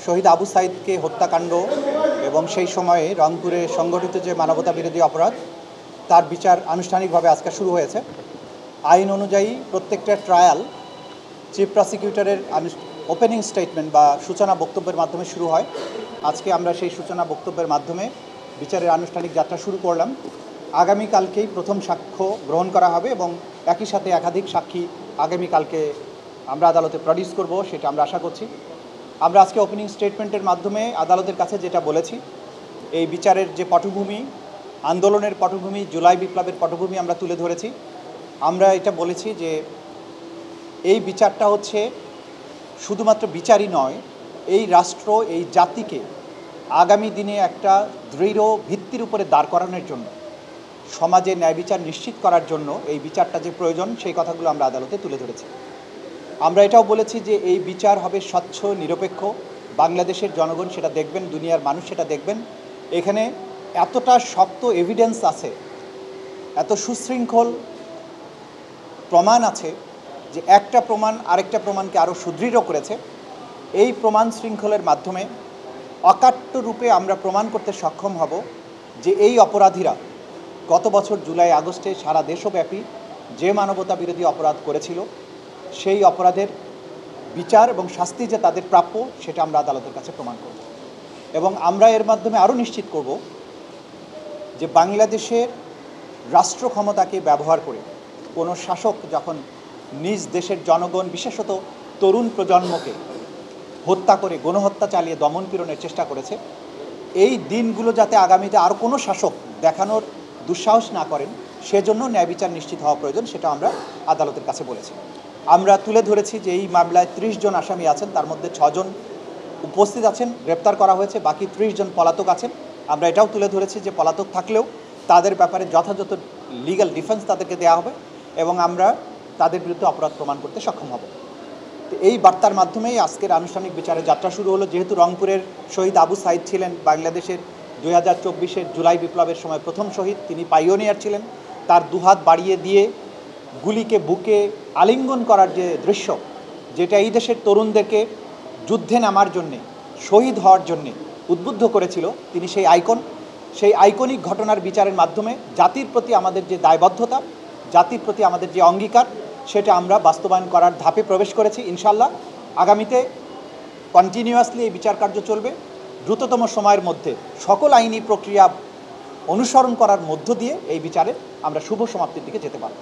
শহীদ আবু সাইদকে হত্যাকাণ্ড এবং সেই সময়ে রংপুরে সংগঠিত যে মানবতা বিরোধী অপরাধ তার বিচার আনুষ্ঠানিকভাবে আজকে শুরু হয়েছে। আইন অনুযায়ী প্রত্যেকটা ট্রায়াল চিফ প্রসিকিউটরের ওপেনিং স্টেটমেন্ট বা সূচনা বক্তব্যের মাধ্যমে শুরু হয়। আজকে আমরা সেই সূচনা বক্তব্যের মাধ্যমে বিচারের আনুষ্ঠানিক যাত্রা শুরু করলাম। আগামীকালকেই প্রথম সাক্ষ্য গ্রহণ করা হবে এবং একই সাথে একাধিক সাক্ষী আগামীকালকে আমরা আদালতে প্রডিউস করব, সেটা আমরা আশা করছি। আমরা আজকে ওপেনিং স্টেটমেন্টের মাধ্যমে আদালতের কাছে যেটা বলেছি, এই বিচারের যে পটভূমি, আন্দোলনের পটভূমি, জুলাই বিপ্লবের পটভূমি আমরা তুলে ধরেছি। আমরা এটা বলেছি যে এই বিচারটা হচ্ছে শুধুমাত্র বিচারই নয়, এই রাষ্ট্র, এই জাতিকে আগামী দিনে একটা দৃঢ় ভিত্তির উপরে দাঁড় করানোর জন্য, সমাজে ন্যায় বিচার নিশ্চিত করার জন্য এই বিচারটা যে প্রয়োজন, সেই কথাগুলো আমরা আদালতে তুলে ধরেছি। আমরা এটাও বলেছি যে এই বিচার হবে স্বচ্ছ, নিরপেক্ষ। বাংলাদেশের জনগণ সেটা দেখবেন, দুনিয়ার মানুষ সেটা দেখবেন। এখানে এতটা শক্ত এভিডেন্স আছে, এত সুশৃঙ্খল প্রমাণ আছে যে একটা প্রমাণ আরেকটা প্রমাণকে আরও সুদৃঢ় করেছে। এই প্রমাণ শৃঙ্খলের মাধ্যমে অকাট্য রূপে আমরা প্রমাণ করতে সক্ষম হব যে এই অপরাধীরা গত বছর জুলাই আগস্টে সারা দেশব্যাপী যে মানবতা বিরোধী অপরাধ করেছিল, সেই অপরাধের বিচার এবং শাস্তি যে তাদের প্রাপ্য, সেটা আমরা আদালতের কাছে প্রমাণ করব। এবং আমরা এর মাধ্যমে আরও নিশ্চিত করব যে বাংলাদেশের রাষ্ট্র ক্ষমতাকে ব্যবহার করে কোনো শাসক যখন নিজ দেশের জনগণ, বিশেষত তরুণ প্রজন্মকে হত্যা করে, গণহত্যা চালিয়ে দমন পীড়নের চেষ্টা করেছে, এই দিনগুলো যাতে আগামীতে আর কোনো শাসক দেখানোর দুঃসাহস না করেন, সেজন্য ন্যায় বিচার নিশ্চিত হওয়া প্রয়োজন, সেটা আমরা আদালতের কাছে বলেছি। আমরা তুলে ধরেছি যে এই মামলায় 30 জন আসামি আছেন, তার মধ্যে 6 জন উপস্থিত আছেন, গ্রেপ্তার করা হয়েছে, বাকি 30 জন পলাতক আছেন। আমরা এটাও তুলে ধরেছি যে পলাতক থাকলেও তাদের ব্যাপারে যথাযথ লিগ্যাল ডিফেন্স তাদেরকে দেওয়া হবে এবং আমরা তাদের বিরুদ্ধে অপরাধ প্রমাণ করতে সক্ষম হব। তো এই বার্তার মাধ্যমেই আজকের আনুষ্ঠানিক বিচারে যাত্রা শুরু হলো। যেহেতু রংপুরের শহীদ আবু সাইদ ছিলেন বাংলাদেশের 2024-এর জুলাই বিপ্লবের সময় প্রথম শহীদ, তিনি পাইওনিয়ার ছিলেন। তার দুহাত বাড়িয়ে দিয়ে গুলিকে বুকে আলিঙ্গন করার যে দৃশ্য, যেটা এই দেশের তরুণদেরকে যুদ্ধে নামার জন্যে, শহীদ হওয়ার জন্যে উদ্বুদ্ধ করেছিল, তিনি সেই আইকনিক ঘটনার বিচারের মাধ্যমে জাতির প্রতি আমাদের যে দায়বদ্ধতা, জাতির প্রতি আমাদের যে অঙ্গীকার, সেটা আমরা বাস্তবায়ন করার ধাপে প্রবেশ করেছি। ইনশাল্লাহ আগামীতে কন্টিনিউয়াসলি এই বিচার কার্য চলবে। দ্রুততম সময়ের মধ্যে সকল আইনি প্রক্রিয়া অনুসরণ করার মধ্য দিয়ে এই বিচারে আমরা শুভ সমাপ্তির দিকে যেতে পারব।